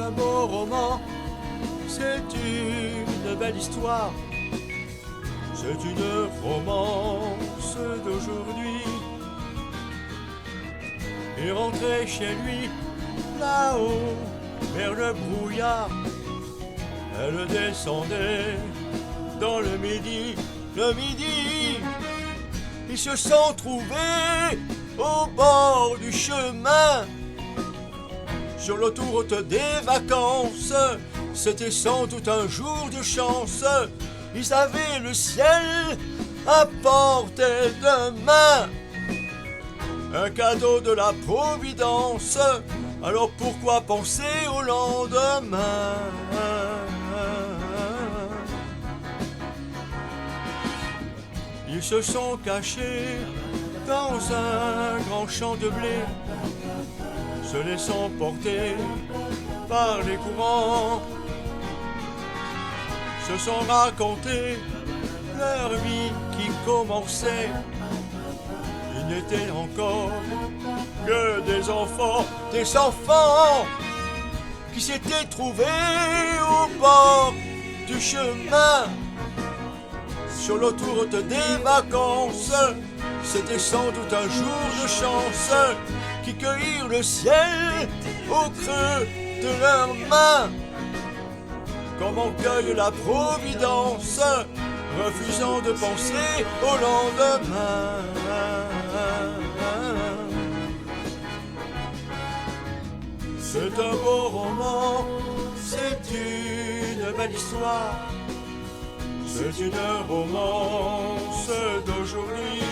un beau roman, c'est une belle histoire, c'est une romance d'aujourd'hui. Il rentrait chez lui, là-haut, vers le brouillard. Elle descendait dans le midi, ils se sont trouvés au bord du chemin. Sur l'autoroute des vacances, c'était sans doute un jour de chance. Ils avaient le ciel à portée de main, un cadeau de la Providence. Alors pourquoi penser au lendemain? Ils se sont cachés dans un grand champ de blé, se laissant porter par les courants, se sont racontés leur vie qui commençait. Ils n'étaient encore que des enfants qui s'étaient trouvés au bord du chemin. Sur l'autoroute des vacances, c'était sans doute un jour de chance, qui cueillirent le ciel au creux de leurs mains, comme on cueille la Providence, refusant de penser au lendemain. C'est un beau roman, c'est une belle histoire, c'est une romance d'aujourd'hui.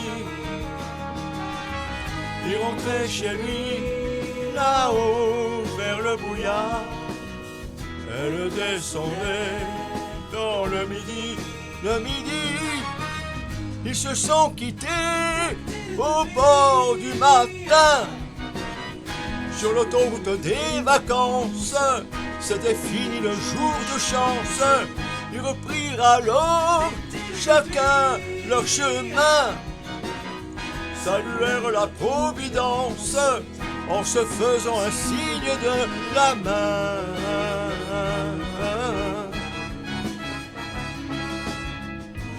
Il rentrait chez lui, là-haut, vers le brouillard. Elle descendait dans le midi, Ils se sont quittés au bord du matin. Sur l'autoroute des vacances, c'était fini le jour de chance. Ils reprirent alors chacun leur chemin, saluèrent la Providence en se faisant un signe de la main.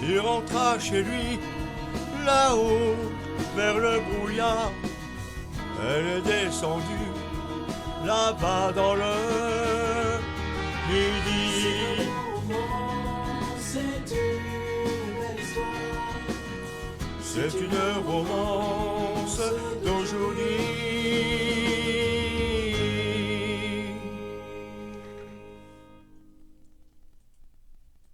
Il rentra chez lui, là-haut, vers le brouillard. Elle est descendue, là-bas dans le midi. C'est une belle histoire, C'est une romance